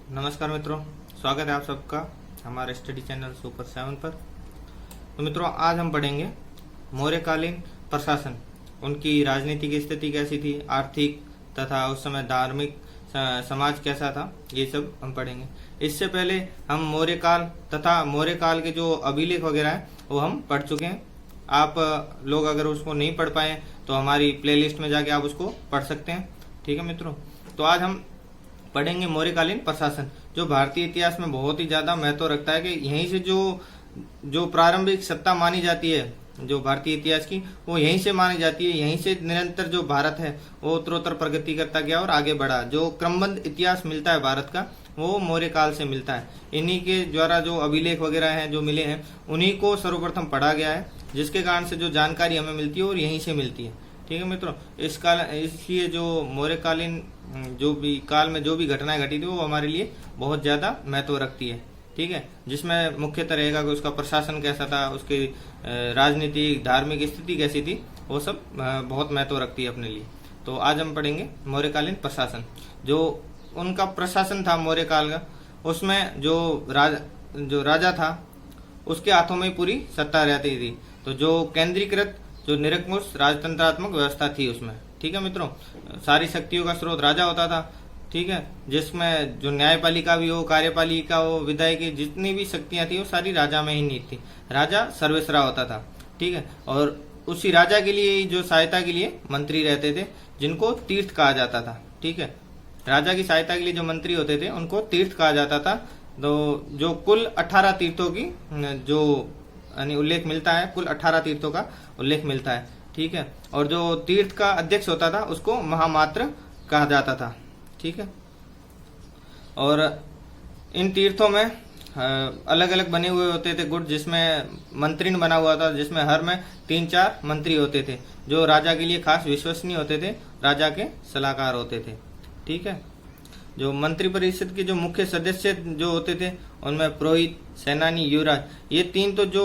नमस्कार मित्रों, स्वागत है आप सबका हमारे स्टडी चैनल सुपर 7 पर। तो मित्रों, आज हम पढ़ेंगे मौर्यकालीन प्रशासन, उनकी राजनीतिक स्थिति कैसी थी, आर्थिक तथा उस समय धार्मिक समाज कैसा था, ये सब हम पढ़ेंगे। इससे पहले हम मौर्यकाल तथा मौर्यकाल के जो अभिलेख वगैरह हैं वो हम पढ़ चुके हैं। आप लोग अगर उसको नहीं पढ़ पाए तो हमारी प्लेलिस्ट में जाके आप उसको पढ़ सकते हैं। ठीक है मित्रों, तो आज हम पढ़ेंगे मौर्यकालीन प्रशासन, जो भारतीय इतिहास में बहुत ही ज्यादा महत्व रखता है कि यहीं से जो प्रारंभिक सत्ता मानी जाती है जो भारतीय इतिहास की, वो यहीं से मानी जाती है। यहीं से निरंतर जो भारत है वो उत्तरोत्तर प्रगति करता गया और आगे बढ़ा। जो क्रमबद्ध इतिहास मिलता है भारत का, वो मौर्य काल से मिलता है। इन्हीं के द्वारा जो अभिलेख वगैरह हैं जो मिले हैं, उन्हीं को सर्वप्रथम पढ़ा गया है, जिसके कारण से जो जानकारी हमें मिलती है और यहीं से मिलती है। ठीक है मित्रों, इसलिए जो मौर्यकालीन जो भी काल में जो भी घटनाएं घटी थी वो हमारे लिए बहुत ज्यादा महत्व रखती है। ठीक है, जिसमें मुख्यतः रहेगा कि उसका प्रशासन कैसा था, उसकी राजनीतिक धार्मिक स्थिति कैसी थी, वो सब बहुत महत्व रखती है अपने लिए। तो आज हम पढ़ेंगे मौर्यकालीन प्रशासन। जो उनका प्रशासन था मौर्य काल का, उसमें जो राजा था उसके हाथों में पूरी सत्ता रहती थी। तो जो केंद्रीकृत जो निरंकुश राजतंत्रात्मक व्यवस्था थी उसमें। ठीक है मित्रों, सारी शक्तियों का स्रोत राजा होता था। ठीक है, जिसमें जो न्यायपालिका भी हो, कार्यपालिका हो, विधायकी, जितनी भी शक्तियां थी वो सारी राजा में ही निहित थी। राजा सर्वेसरा होता था। ठीक है, और उसी राजा के लिए जो सहायता के लिए मंत्री रहते थे, जिनको तीर्थ कहा जाता था। ठीक है, राजा की सहायता के लिए जो मंत्री होते थे उनको तीर्थ कहा जाता था। तो जो कुल 18 तीर्थों की जो यानी उल्लेख मिलता है, कुल 18 तीर्थों का उल्लेख मिलता है। ठीक है, और जो तीर्थ का अध्यक्ष होता था उसको महामात्र कहा जाता था। ठीक है, और इन तीर्थों में अलग अलग बने हुए होते थे गुट, जिसमें मंत्रिण बना हुआ था, जिसमें हर में 3-4 मंत्री होते थे जो राजा के लिए खास विश्वसनीय होते थे, राजा के सलाहकार होते थे। ठीक है, जो मंत्री परिषद के जो मुख्य सदस्य जो होते थे उनमें पुरोहित, सेनानी, युवराज, ये तीन तो जो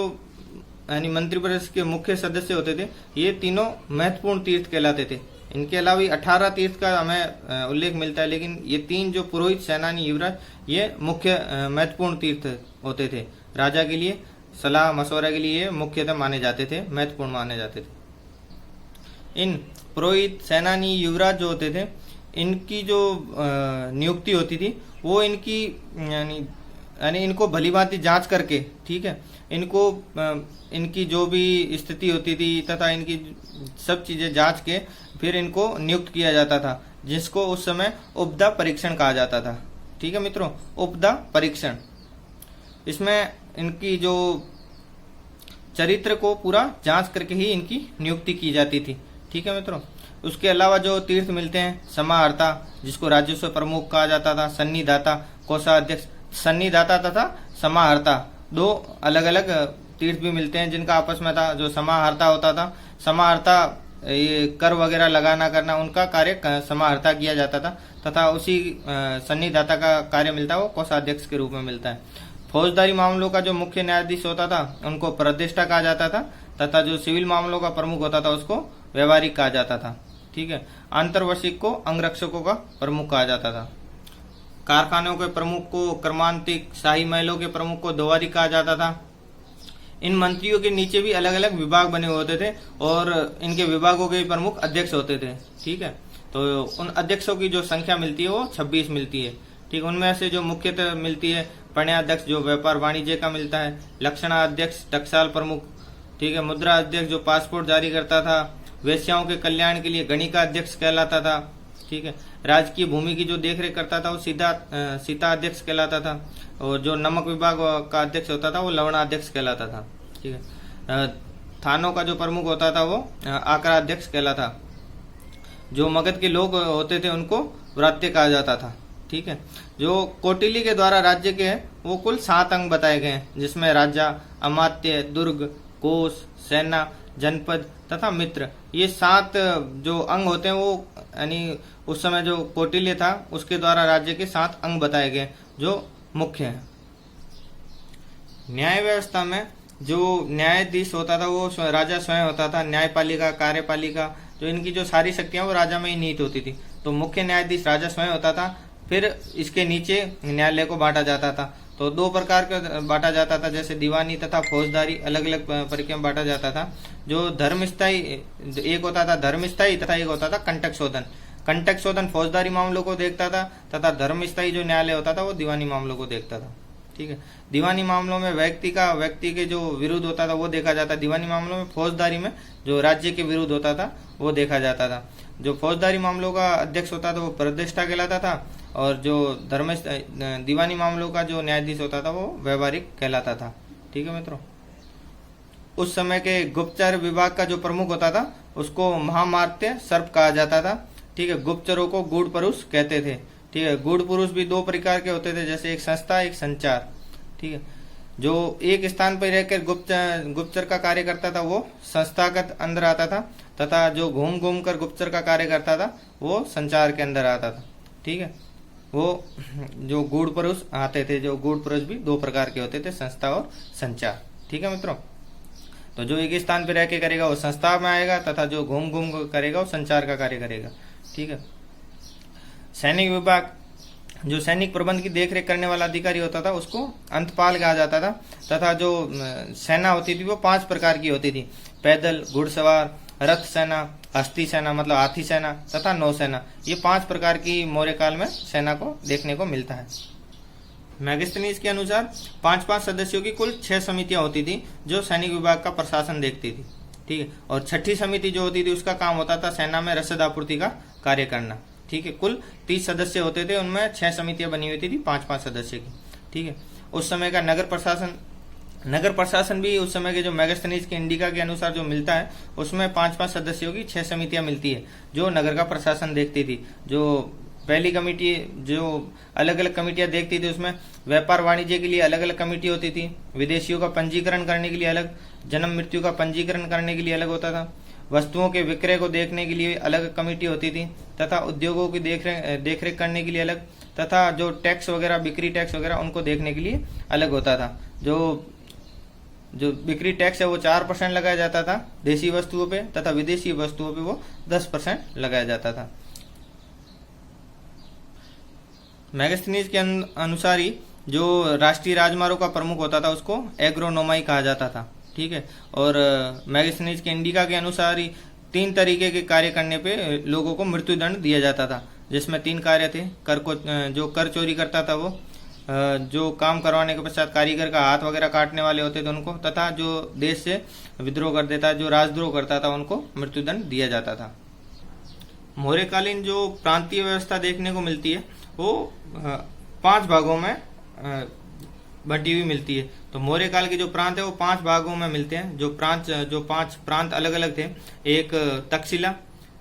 यानी मंत्री परिषद के मुख्य सदस्य होते थे, ये तीनों महत्वपूर्ण तीर्थ कहलाते थे। इनके अलावा 18 तीर्थ का हमें उल्लेख मिलता है, लेकिन ये तीन जो पुरोहित, सेनानी, युवराज, ये मुख्य महत्वपूर्ण तीर्थ होते थे। राजा के लिए सलाह मशवरा के लिए मुख्यतः माने जाते थे, महत्वपूर्ण माने जाते थे। इन पुरोहित, सेनानी, युवराज जो होते थे, इनकी जो नियुक्ति होती थी वो इनकी यानी इनको भलीभांति जांच करके, ठीक है, इनकी जो भी स्थिति होती थी तथा इनकी सब चीजें जांच के फिर इनको नियुक्त किया जाता था, जिसको उस समय उपदा परीक्षण कहा जाता था। ठीक है मित्रों, उपदा परीक्षण, इसमें इनकी जो चरित्र को पूरा जांच करके ही इनकी नियुक्ति की जाती थी। ठीक है मित्रों, उसके अलावा जो तीर्थ मिलते हैं, समाहर्ता, जिसको राजस्व प्रमुख कहा जाता था, सन्निधाता, कोषाध्यक्ष, सन्निधाता तथा समाहर्ता, दो अलग अलग तीर्थ भी मिलते हैं जिनका आपस में था। जो समाहर्ता होता था, समाहर्ता ये कर वगैरह लगाना करना, उनका कार्य समाहर्ता किया जाता था, तथा उसी सन्निधाता का कार्य मिलता है वो कोषाध्यक्ष के रूप में मिलता है। फौजदारी मामलों का जो मुख्य न्यायाधीश होता था उनको प्रदेष्टा कहा जाता था, तथा जो सिविल मामलों का प्रमुख होता था उसको व्यवहारिक कहा जाता था। ठीक है, आंतरवर्षिक को अंगरक्षकों का प्रमुख कहा जाता था। कारखानों के प्रमुख को क्रमांतिक, शाही महलों के प्रमुख को दोवारी कहा जाता था। इन मंत्रियों के नीचे भी अलग अलग विभाग बने हुए होते थे और इनके विभागों के प्रमुख अध्यक्ष होते थे। ठीक है, तो उन अध्यक्षों की जो संख्या मिलती है वो 26 मिलती है। ठीक, उनमें से जो मुख्यतः मिलती है, पण्याध्यक्ष जो व्यापार वाणिज्य का मिलता है, लक्षणा अध्यक्ष टकसाल प्रमुख, ठीक है, मुद्रा अध्यक्ष जो पासपोर्ट जारी करता था, वेश्याओं के कल्याण के लिए गणिका अध्यक्ष कहलाता था। ठीक है, राजकीय भूमि की जो देखरेख करता था वो सीता अध्यक्ष कहलाता था, और जो नमक विभाग का अध्यक्ष होता था वो लवणा अध्यक्ष कहलाता था। ठीक है, थानों का जो प्रमुख होता था वो आकरा अध्यक्ष कहलाता। जो मगध के लोग होते थे उनको व्रात्य कहा जाता था। ठीक है, जो कौटिल्य के द्वारा राज्य के हैं वो कुल 7 अंग बताए गए हैं, जिसमें राजा, अमात्य, दुर्ग, कोष, सेना, जनपद तथा मित्र, ये 7 जो अंग होते हैं वो यानी उस समय जो कौटिल्य था उसके द्वारा राज्य के 7 अंग बताए गए जो मुख्य हैं। न्याय व्यवस्था में जो न्यायाधीश होता था वो राजा स्वयं होता था। न्यायपालिका, कार्यपालिका, जो इनकी जो सारी शक्तियां वो राजा में ही निहित होती थी। तो मुख्य न्यायाधीश राजा स्वयं होता था, फिर इसके नीचे न्यायालय को बांटा जाता था। तो दो प्रकार का बांटा जाता था, जैसे दीवानी तथा फौजदारी अलग अलग प्रक्रिया में बांटा जाता था। जो धर्म स्थायी, एक होता था धर्म स्थायी तथा एक होता था कंटक शोधन। कंटक शोधन फौजदारी मामलों को देखता था तथा धर्म स्थायी जो न्यायालय होता था वो दीवानी मामलों को देखता था। ठीक है, दीवानी मामलों में व्यक्ति के जो विरुद्ध होता था वो देखा जाता। दीवानी मामलों में फौजदारी में जो राज्य के विरुद्ध होता था वो देखा जाता था। जो फौजदारी मामलों का अध्यक्ष होता था वो प्रदेष्टा कहलाता था, और जो दीवानी मामलों का जो न्यायाधीश होता था वो व्यवहारिक कहलाता था। ठीक है मित्रों, उस समय के गुप्तचर विभाग का जो प्रमुख होता था उसको महामात्य सर्प कहा जाता था। ठीक है, गुप्तचरों को गूढ़ पुरुष कहते थे। ठीक है, गूढ़ पुरुष भी दो प्रकार के होते थे, जैसे एक संस्था एक संचार। ठीक है, जो एक स्थान पर रहकर गुप्तचर का कार्य करता था वो संस्थागत अंदर आता था, तथा जो घूम घूम कर गुप्तचर का कार्य करता था वो संचार के अंदर आता था। ठीक है, वो जो गूढ़ पुरुष आते थे, जो गूढ़ पुरुष भी दो प्रकार के होते थे, संस्था और संचार। ठीक है मित्रों, तो जो एक स्थान पर रह के करेगा वो संस्था में आएगा, तथा जो घूम घूम करेगा वो संचार का कार्य करेगा। ठीक है, सैनिक विभाग, जो सैनिक प्रबंध की देखरेख करने वाला अधिकारी होता था उसको अंतपाल कहा जाता था। तथा जो सेना होती थी वो 5 प्रकार की होती थी: पैदल, घुड़सवार, रथ सेना, हस्ती सेना मतलब हाथी सेना तथा नौसेना। ये 5 प्रकार की मौर्य काल में सेना को देखने को मिलता है। मैगस्थनीज के अनुसार 5-5 सदस्यों की कुल 6 समितियां होती थी जो सैनिक विभाग का प्रशासन देखती थी। ठीक है, और 6ठी समिति जो होती थी उसका काम होता था सेना में रसद आपूर्ति का कार्य करना। ठीक है, कुल 30 सदस्य होते थे, उनमें 6 समितियां बनी हुई थी 5-5 सदस्य की। ठीक है, उस समय का नगर प्रशासन भी उस समय के जो मैगस्थनीज के इंडिका के अनुसार जो मिलता है उसमें 5-5 सदस्यों की 6 समितियां मिलती है जो नगर का प्रशासन देखती थी। जो पहली कमेटी जो अलग अलग कमेटियां देखती थी उसमें व्यापार वाणिज्य के लिए अलग अलग कमेटी होती थी, विदेशियों का पंजीकरण करने के लिए अलग, जन्म मृत्यु का पंजीकरण करने के लिए अलग होता था, वस्तुओं के विक्रय को देखने के लिए अलग कमेटी होती थी, तथा उद्योगों की देखरेख करने के लिए अलग, तथा जो टैक्स वगैरह बिक्री टैक्स वगैरह उनको देखने के लिए अलग होता था। जो बिक्री टैक्स है वो 4% लगाया जाता था देशी वस्तुओं पे, तथा विदेशी वस्तुओं पे वो 10% लगाया जाता था। मैगस्थनीज के अनुसार ही जो राष्ट्रीय राजमार्गों का प्रमुख होता था उसको एग्रोनोमाई कहा जाता था। ठीक है, और मैगस्थनीज के इंडिका के अनुसार ही 3 तरीके के कार्य करने पे लोगों को मृत्युदंड दिया जाता था, जिसमें 3 कार्य थे। जो कर चोरी करता था वो, जो काम करवाने के पश्चात कारीगर का हाथ वगैरह काटने वाले होते थे उनको, तथा जो देश से विद्रोह कर देता, जो राजद्रोह करता था उनको मृत्युदंड दिया जाता था। मौर्यकालीन जो प्रांतीय व्यवस्था देखने को मिलती है वो 5 भागों में बटी हुई मिलती है। तो मौर्य काल के जो प्रांत है वो 5 भागों में मिलते हैं। जो 5 प्रांत अलग अलग थे, एक तक्षशिला,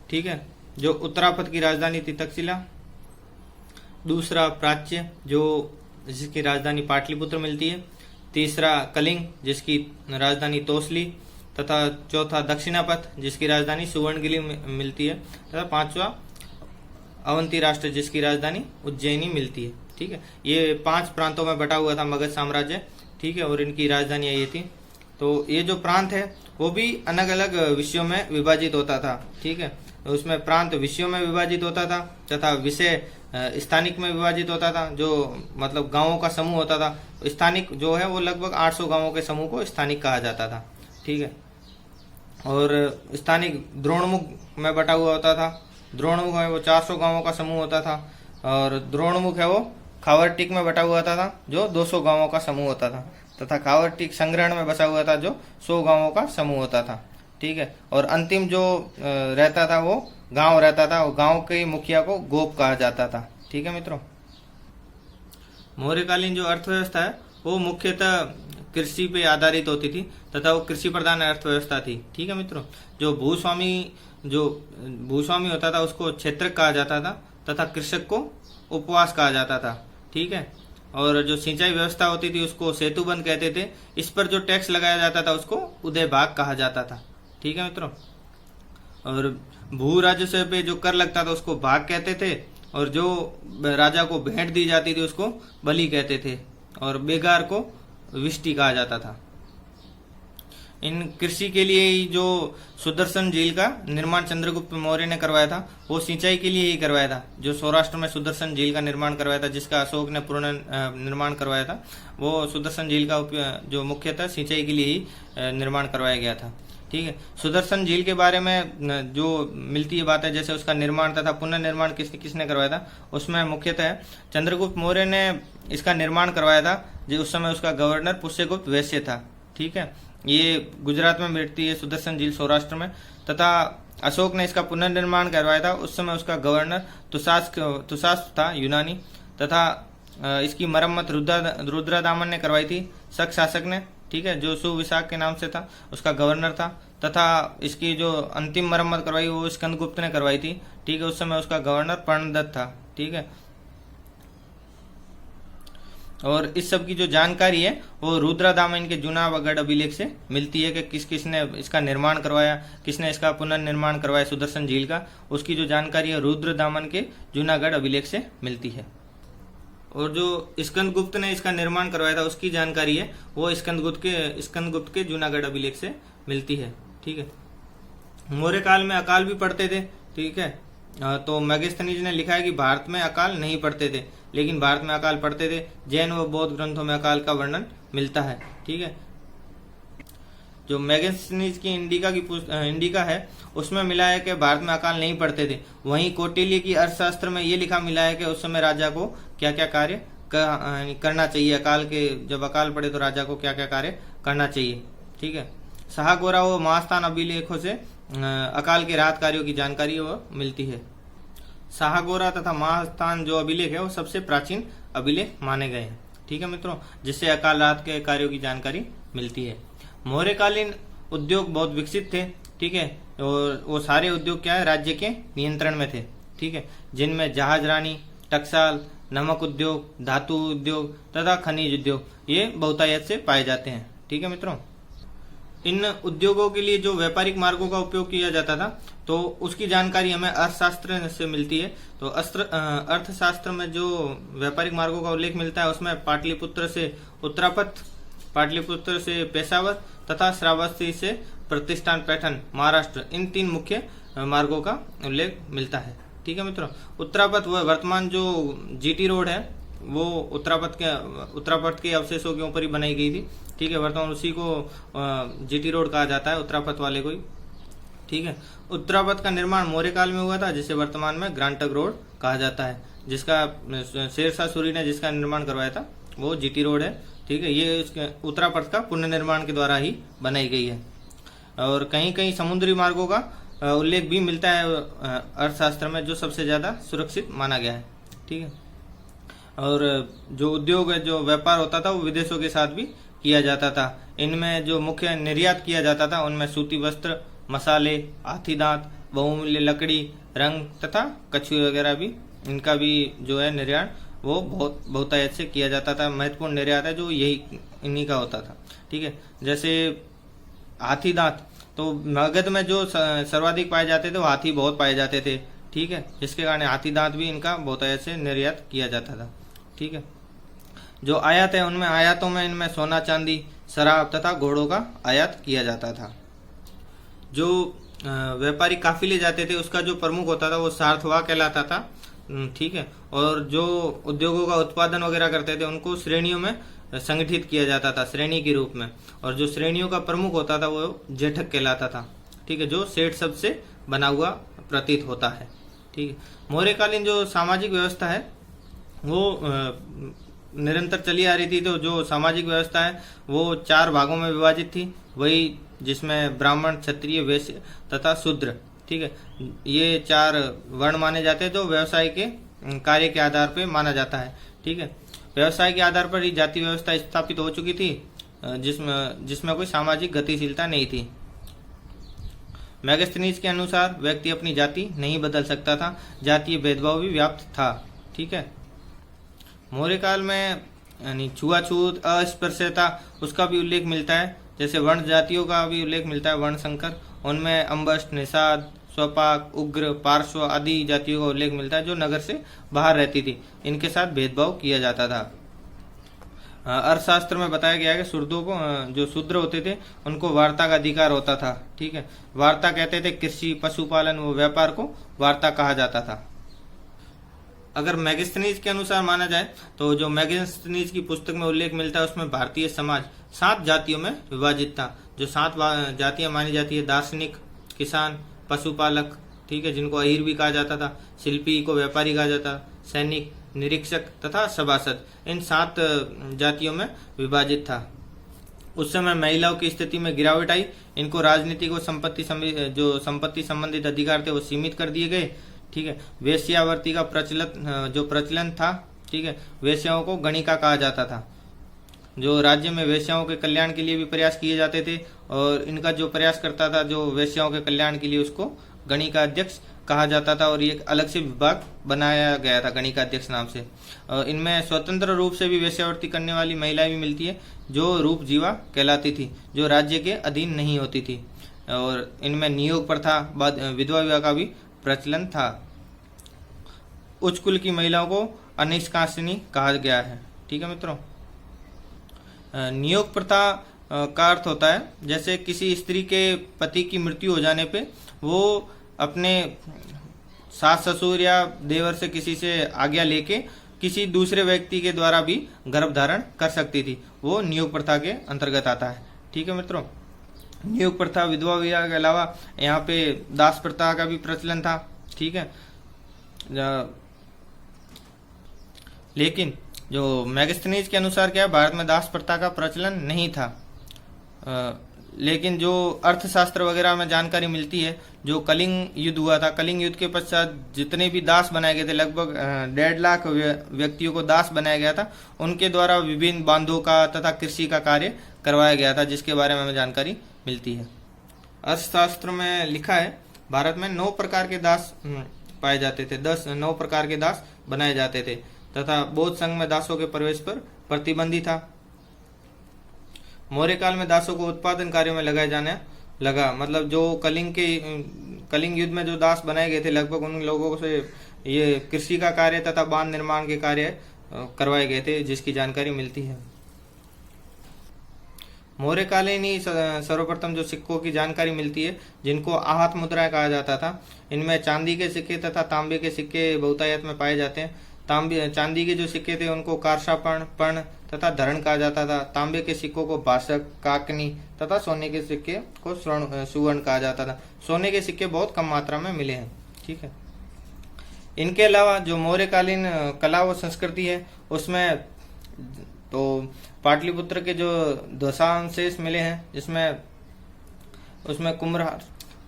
ठीक है, जो उत्तरापथ की राजधानी थी तक्षशिला। दूसरा प्राच्य, जिसकी राजधानी पाटलिपुत्र मिलती है। तीसरा कलिंग, जिसकी राजधानी तोसली, तथा चौथा दक्षिणापथ, जिसकी राजधानी सुवर्णगिरी मिलती है, तथा 5वां अवंती राष्ट्र, जिसकी राजधानी उज्जैनी मिलती है। ठीक है, ये 5 प्रांतों में बटा हुआ था मगध साम्राज्य। ठीक है, और इनकी राजधानियां ये थी। तो ये जो प्रांत है वो भी अलग अलग विषयों में विभाजित होता था। ठीक है, तो उसमें प्रांत विषयों में विभाजित होता था तथा विषय स्थानिक में विभाजित होता था, जो मतलब गांवों का समूह होता था। स्थानिक जो है वो लगभग 800 गांवों के समूह को स्थानिक कहा जाता था। ठीक है, और स्थानिक द्रोणमुख में बटा हुआ होता था। द्रोणमुख है वो 400 गांवों का समूह होता था, और द्रोणमुख है वो खावर्टिक में बटा हुआ था जो 200 गांवों का समूह होता था, तथा खावर्टिक संग्रहण में बसा हुआ था जो 100 गांवों का समूह होता था। ठीक है, और अंतिम जो रहता था वो गांव रहता था, और गांव के मुखिया को गोप कहा जाता था। ठीक है मित्रों, मौर्यकालीन जो अर्थव्यवस्था है वो मुख्यतः कृषि पे आधारित होती थी, तथा वो कृषि प्रधान अर्थव्यवस्था थी। ठीक है मित्रों, जो भूस्वामी होता था उसको क्षेत्रक कहा जाता था, तथा कृषक को उपवास कहा जाता था। ठीक है, और जो सिंचाई व्यवस्था होती थी उसको सेतुबंद कहते थे। इस पर जो टैक्स लगाया जाता था उसको उदय भाग कहा जाता था। ठीक है मित्रों, और भू राजस्व पे जो कर लगता था उसको भाग कहते थे, और जो राजा को भेंट दी जाती थी उसको बलि कहते थे, और बेगार को विष्टि कहा जाता था। इन कृषि के लिए ही जो सुदर्शन झील का निर्माण चंद्रगुप्त मौर्य ने करवाया था, वो सिंचाई के लिए ही करवाया था। जो सौराष्ट्र में सुदर्शन झील का निर्माण करवाया था, जिसका अशोक ने पूर्ण निर्माण करवाया था, वो सुदर्शन झील का जो मुख्यतः सिंचाई के लिए ही निर्माण करवाया गया था। ठीक है, सुदर्शन झील के बारे में जो मिलती है बात है, जैसे उसका निर्माण तथा पुनर्निर्माण किसने करवाया था, उसमें मुख्यतः चंद्रगुप्त मौर्य ने इसका निर्माण करवाया था। जो उस समय उसका गवर्नर पुष्यगुप्त वैश्य था। ठीक है, ये गुजरात में मिलती है सुदर्शन झील, सौराष्ट्र में। तथा अशोक ने इसका पुनर्निर्माण करवाया था, उस समय उसका गवर्नर तुसास था, यूनानी। तथा इसकी मरम्मत रुद्रदामन ने करवाई थी, शक शासक ने। ठीक है, जो सुविशाख के नाम से था, उसका गवर्नर था। तथा इसकी जो अंतिम मरम्मत करवाई वो स्कंदगुप्त ने करवाई थी। ठीक है, उस समय उसका गवर्नर पर्णदत्त था। ठीक है, और इस सब की जो जानकारी है वो रुद्रदामन के जूनागढ़ अभिलेख से मिलती है कि किसने इसका निर्माण करवाया, किसने इसका पुनर्निर्माण करवाया सुदर्शन झील का, उसकी जो जानकारी है रुद्रदामन के जूनागढ़ अभिलेख से मिलती है। और जो स्कंदगुप्त ने इसका निर्माण करवाया था उसकी जानकारी है वो स्कंदगुप्त के जूनागढ़ अभिलेख से मिलती है। ठीक है, मौर्य काल में अकाल भी पड़ते थे। ठीक है, तो मेगास्थनीज ने लिखा है कि भारत में अकाल नहीं पड़ते थे, लेकिन भारत में अकाल पड़ते थे। जैन व बौद्ध ग्रंथों में अकाल का वर्णन मिलता है। ठीक है, जो मेगास्थनीज की इंडिका है उसमें मिला है कि भारत में अकाल नहीं पड़ते थे। वहीं कौटिल्य की अर्थशास्त्र में ये लिखा मिला है कि उस समय राजा को क्या क्या कार्य करना चाहिए, अकाल के जब अकाल पड़े तो राजा को क्या क्या कार्य करना चाहिए। ठीक है, शाहगोरा व महास्थान अभिलेखों से अकाल के राहत कार्यों की जानकारी वो मिलती है। शाहगोरा तथा महास्थान जो अभिलेख है वो सबसे प्राचीन अभिलेख माने गए हैं। ठीक है मित्रों, जिससे अकाल राहत के कार्यों की जानकारी मिलती है। मौर्यकालीन उद्योग बहुत विकसित थे। ठीक है, और वो सारे उद्योग क्या है, राज्य के नियंत्रण में थे। ठीक है, जिनमें जहाजरानी, टकसाल, नमक उद्योग, धातु उद्योग तथा खनिज उद्योग ये बहुतायत से पाए जाते हैं। ठीक है मित्रों, इन उद्योगों के लिए जो व्यापारिक मार्गों का उपयोग किया जाता था तो उसकी जानकारी हमें अर्थशास्त्र से मिलती है। तो अर्थशास्त्र में जो व्यापारिक मार्गों का उल्लेख मिलता है उसमें पाटलिपुत्र से उत्तरापथ, पाटलिपुत्र से पेशावर तथा श्रावस्ती से प्रतिष्ठान पैठन महाराष्ट्र, इन 3 मुख्य मार्गों का उल्लेख मिलता है। ठीक है मित्रों, उत्तरापथ वह वर्तमान जो जीटी रोड है वो उत्तरापथ के अवशेषों के ऊपर ही बनाई गई थी। ठीक है, वर्तमान उसी को जीटी रोड कहा जाता है, उत्तरापथ वाले को ही। ठीक है, उत्तरापथ का निर्माण मौर्य काल में हुआ था, जिसे वर्तमान में ग्रांटक रोड कहा जाता है, जिसका शेरशाह सूरी ने जिसका निर्माण करवाया था वो जीटी रोड है। ठीक है, ये उत्तरापथ का पुनर्निर्माण के द्वारा ही बनाई गई है। और कहीं कहीं समुद्री मार्गों का उल्लेख भी मिलता है अर्थशास्त्र में, जो सबसे ज्यादा सुरक्षित माना गया है। ठीक है, और जो उद्योग है, जो व्यापार होता था वो विदेशों के साथ भी किया जाता था। इनमें जो मुख्य निर्यात किया जाता था उनमें सूती वस्त्र, मसाले, हाथी दांत, बहुमूल्य लकड़ी, रंग तथा कछुए वगैरह भी, इनका भी जो है निर्यात वो बहुतायत से किया जाता था। महत्वपूर्ण निर्यात है जो यही इन्हीं का होता था। ठीक है, जैसे हाथी दांत, तो मगध में जो सर्वाधिक पाए जाते थे वो हाथी बहुत पाए जाते थे। ठीक है, जिसके कारण हाथी दांत भी इनका बहुतायत से निर्यात किया जाता था। ठीक है, जो आयात है उनमें आयातों में इनमें सोना, चांदी, शराब तथा घोड़ों का आयात किया जाता था। जो व्यापारी काफिले जाते थे उसका जो प्रमुख होता था वो सारथवाह कहलाता था। ठीक है, और जो उद्योगों का उत्पादन वगैरह करते थे उनको श्रेणियों में संगठित किया जाता था, श्रेणी के रूप में। और जो श्रेणियों का प्रमुख होता था वो जेठक कहलाता था। ठीक है, जो सेठ सब से बना हुआ प्रतीत होता है। ठीक है, मौर्यकालीन जो सामाजिक व्यवस्था है वो निरंतर चली आ रही थी। तो जो सामाजिक व्यवस्था है वो 4 भागों में विभाजित थी, वही जिसमें ब्राह्मण, क्षत्रिय, वैश्य तथा शूद्र। ठीक है, ये 4 वर्ण माने जाते हैं जो व्यवसाय के कार्य के आधार पर माना जाता है। ठीक है, व्यवसाय के आधार पर ही जाति व्यवस्था स्थापित हो चुकी थी, जिसमें कोई सामाजिक गतिशीलता नहीं थी। मेगास्थनीज के अनुसार व्यक्ति अपनी जाति नहीं बदल सकता था, जातीय भेदभाव भी व्याप्त था। ठीक है, मौर्य काल में यानी छुआछूत, अस्पृश्यता उसका भी उल्लेख मिलता है। जैसे वर्ण जातियों का भी उल्लेख मिलता है, वर्ण संकर, उनमें अंबष्ट, निषाद, स्वपाक, उग्र, पार्श्व आदि जातियों का उल्लेख मिलता है जो नगर से बाहर रहती थी। इनके साथ भेदभाव किया जाता था। अर्थशास्त्र में बताया गया है कि शूद्रों को जो शूद्र होते थे उनको वार्ता का अधिकार होता था। ठीक है, वार्ता कहते थे कृषि, पशुपालन व व्यापार को वार्ता कहा जाता था। अगर मैगस्थनीज के अनुसार माना जाए तो जो मैगस्थनीज की पुस्तक में उल्लेख मिलता है उसमें भारतीय समाज 7 जातियों में विभाजित था। जो 7 जातियां मानी जाती है, दार्शनिक, किसान, पशुपालक, ठीक है, जिनको अहीर भी कहा जाता था, शिल्पी को व्यापारी कहा जाता, सैनिक, निरीक्षक तथा सभासद, इन 7 जातियों में विभाजित था। उस समय महिलाओं की स्थिति में गिरावट आई। इनको राजनीति को जो संपत्ति संबंधित अधिकार थे वो सीमित कर दिए गए। ठीक है, वेश्यावृत्ति का प्रचलन था। ठीक है, वेश्याओं को गणिका कहा जाता था। जो राज्य में वेश्याओं के कल्याण के लिए भी प्रयास किए जाते थे और इनका जो प्रयास करता था जो वेश्याओं के कल्याण के लिए, उसको गणिका अध्यक्ष कहा जाता था और ये अलग से विभाग बनाया गया था गणिका अध्यक्ष नाम से। इनमें स्वतंत्र रूप से भी वेश्यावृत्ति करने वाली महिलाएं भी मिलती है जो रूप जीवा कहलाती थी, जो राज्य के अधीन नहीं होती थी। और इनमें नियोग प्रथा, विधवा विवाह का भी प्रचलन था। उच्च कुल की महिलाओं को अनिष्कासिनी कहा गया है। ठीक है मित्रों, नियोग प्रथा का अर्थ होता है जैसे किसी स्त्री के पति की मृत्यु हो जाने पे वो अपने सास ससुर या देवर से किसी से आज्ञा लेके किसी दूसरे व्यक्ति के द्वारा भी गर्भ धारण कर सकती थी, वो नियोग प्रथा के अंतर्गत आता है। ठीक है मित्रों, नियोग प्रथा, विधवा विवाह के अलावा यहाँ पे दास प्रथा का भी प्रचलन था। ठीक है, लेकिन जो मैगस्थनीज के अनुसार क्या है, भारत में दास प्रथा का प्रचलन नहीं था। लेकिन जो अर्थशास्त्र वगैरह में जानकारी मिलती है, जो कलिंग युद्ध हुआ था, कलिंग युद्ध के पश्चात जितने भी दास बनाए गए थे, लगभग 1.5 लाख व्यक्तियों को दास बनाया गया था। उनके द्वारा विभिन्न बांधों का तथा कृषि का कार्य करवाया गया था, जिसके बारे में हमें जानकारी मिलती है। अर्थशास्त्र में लिखा है भारत में 9 प्रकार के दास पाए जाते थे, 9 प्रकार के दास बनाए जाते थे तथा बौद्ध संघ में दासों के प्रवेश पर प्रतिबंधी था। मौर्य काल में दासों को उत्पादन कार्यों में लगाए जाने लगा। मतलब जो कलिंग युद्ध में जो दास बनाए गए थे, लगभग उन लोगों से ये कृषि का कार्य तथा बांध निर्माण के कार्य करवाए गए थे, जिसकी जानकारी मिलती है। मौर्य कालीन ही सर्वप्रथम जो सिक्कों की जानकारी मिलती है, जिनको आहत मुद्राएं कहा जाता था। इनमें चांदी के सिक्के तथा तांबे के सिक्के बहुतायत में पाए जाते हैं। चांदी के जो सिक्के थे उनको कारसापर्ण, पर्ण तथा धरण कहा जाता था। तांबे के सिक्कों को भाषक, काकनी तथा सोने के सिक्के को सुवर्ण कहा जाता था। सोने के सिक्के बहुत कम मात्रा में मिले हैं। ठीक है, इनके अलावा जो मौर्यकालीन कला व संस्कृति है उसमें तो पाटलिपुत्र के जो ध्वजावशेष मिले हैं, जिसमें उसमें कुम्भरहार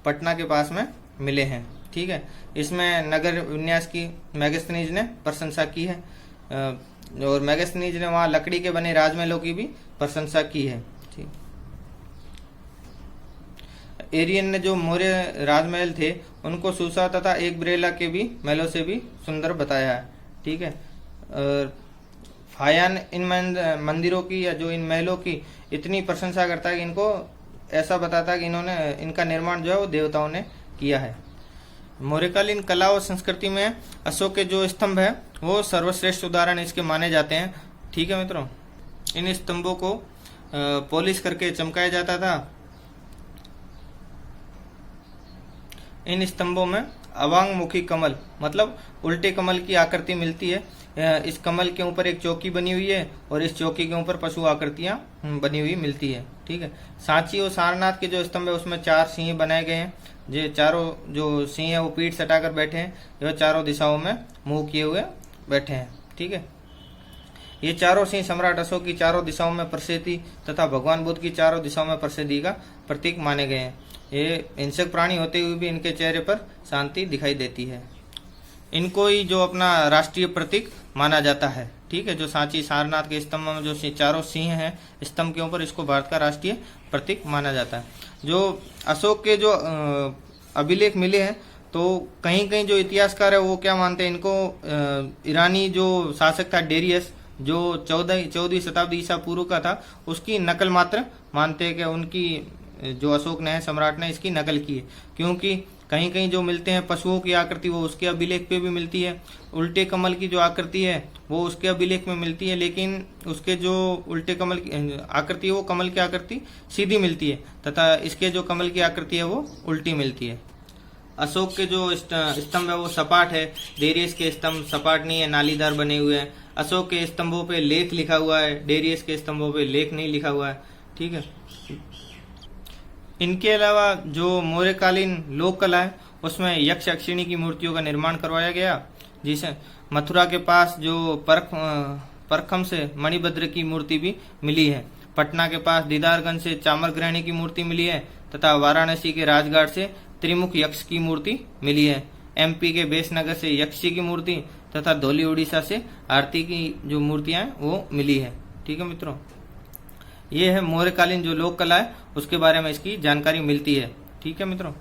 पटना के पास में मिले हैं। ठीक है, इसमें नगर विन्यास की मैगस्थनीज ने प्रशंसा की है और मैगस्थनीज ने वहां लकड़ी के बने राजमहलों की भी प्रशंसा की है। ठीक, एरियन ने जो मौर्य राजमहल थे उनको सूसा तथा एक ब्रेला के भी महलों से भी सुंदर बताया है। ठीक है, फायान इन मंदिरों की या जो इन महलों की इतनी प्रशंसा करता है कि इनको ऐसा बताता है कि इनका निर्माण जो है वो देवताओं ने किया है। मौर्यकालीन कला और संस्कृति में अशोक के जो स्तंभ है वो सर्वश्रेष्ठ उदाहरण इसके माने जाते हैं। ठीक है मित्रों, इन स्तंभों को पॉलिश करके चमकाया जाता था। इन स्तंभों में अवांगमुखी कमल मतलब उल्टे कमल की आकृति मिलती है। इस कमल के ऊपर एक चौकी बनी हुई है और इस चौकी के ऊपर पशु आकृतियां बनी हुई मिलती है। ठीक है, सांची और सारनाथ के जो स्तंभ है उसमें 4 सिंह बनाए गए हैं। ये चारों जो सिंह है वो पीठ सटाकर बैठे हैं, जो चारों दिशाओं में मुंह किए हुए बैठे हैं। ठीक है, ये चारों सिंह सम्राट अशोक की चारों दिशाओं में प्रसिद्धि तथा भगवान बुद्ध की चारों दिशाओं में प्रसिद्धि का प्रतीक माने गए हैं। ये हिंसक प्राणी होते हुए भी इनके चेहरे पर शांति दिखाई देती है। इनको ही जो अपना राष्ट्रीय प्रतीक माना जाता है। ठीक है, जो सांची सारनाथ के स्तंभ में जो चारों सिंह हैं स्तंभ के ऊपर, इसको भारत का राष्ट्रीय प्रतीक माना जाता है। जो अशोक के जो अभिलेख मिले हैं तो कहीं कहीं जो इतिहासकार है वो क्या मानते हैं, इनको ईरानी जो शासक था डेरियस, जो 14वीं शताब्दी ईसा पूर्व का था, उसकी नकल मात्र मानते हैं कि उनकी जो अशोक ने सम्राट ने इसकी नकल की है। क्योंकि कहीं कहीं जो मिलते हैं पशुओं की आकृति वो उसके अभिलेख पे भी मिलती है। उल्टे कमल की जो आकृति है वो उसके अभिलेख में मिलती है, लेकिन उसके जो उल्टे कमल की आकृति है वो कमल की आकृति सीधी मिलती है तथा इसके जो कमल की आकृति है वो उल्टी मिलती है। अशोक के जो स्तंभ है वो सपाट है, डेरियस के स्तंभ सपाट नहीं है, नालीदार बने हुए हैं। अशोक के स्तंभों पे लेख लिखा हुआ है, डेरियस के स्तंभों पे लेख नहीं लिखा हुआ है। ठीक है। इनके अलावा जो मौर्यकालीन लोक कला है उसमें यक्ष यक्षिणी की मूर्तियों का निर्माण करवाया गया, जिसे मथुरा के पास जो परखम से मणिभद्र की मूर्ति भी मिली है। पटना के पास दीदारगंज से चामरग्रहणी की मूर्ति मिली है तथा वाराणसी के राजघाट से त्रिमुख यक्ष की मूर्ति मिली है। एमपी के बेसनगर से यक्षी की मूर्ति तथा धौली उड़ीसा से आरती की जो मूर्तियां हैं वो मिली है। ठीक है मित्रों, ये है मौर्यकालीन जो लोक कला है उसके बारे में इसकी जानकारी मिलती है। ठीक है मित्रों,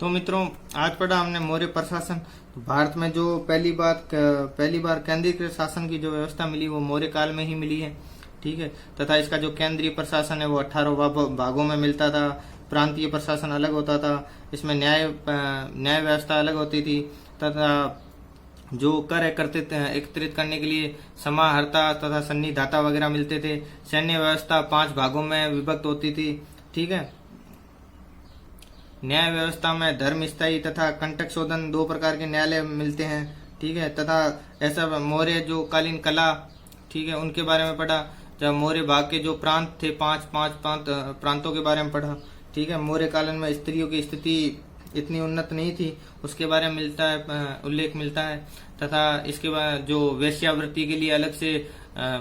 तो मित्रों आज पढ़ा हमने मौर्य प्रशासन। भारत में जो पहली बार केंद्रीकृत शासन की जो व्यवस्था मिली वो मौर्य काल में ही मिली है। ठीक है, तथा इसका जो केंद्रीय प्रशासन है वो 18 भागों में मिलता था, प्रांतीय प्रशासन अलग होता था, इसमें न्याय व्यवस्था अलग होती थी तथा जो कर एकत्रित करने के लिए समाहर्ता तथा सन्निधाता वगैरह मिलते थे। सैन्य व्यवस्था 5 भागों में विभक्त होती थी। ठीक है, न्याय व्यवस्था में धर्म स्थायी तथा कंटक शोधन 2 प्रकार के न्यायालय मिलते हैं। ठीक है, तथा ऐसा मौर्य जो कालीन कला, ठीक है, उनके बारे में पढ़ा। जब मौर्य भाग के जो प्रांत थे 5 प्रांतों के बारे में पढ़ा। ठीक है, मौर्य कालीन में स्त्रियों की स्थिति इतनी उन्नत नहीं थी, उसके बारे में उल्लेख मिलता है तथा इसके बाद जो वेश्यावृत्ति के लिए अलग से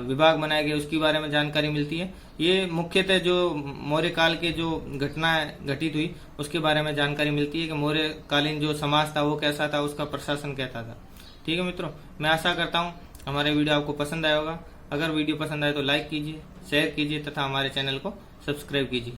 विभाग बनाए गए उसके बारे में जानकारी मिलती है। ये मुख्यतः जो मौर्य काल के जो घटनाएं घटित हुई उसके बारे में जानकारी मिलती है कि मौर्य कालीन जो समाज था वो कैसा था, उसका प्रशासन कैसा था। ठीक है मित्रों, मैं आशा करता हूँ हमारे वीडियो आपको पसंद आया होगा। अगर वीडियो पसंद आए तो लाइक कीजिए, शेयर कीजिए तथा हमारे चैनल को सब्सक्राइब कीजिए।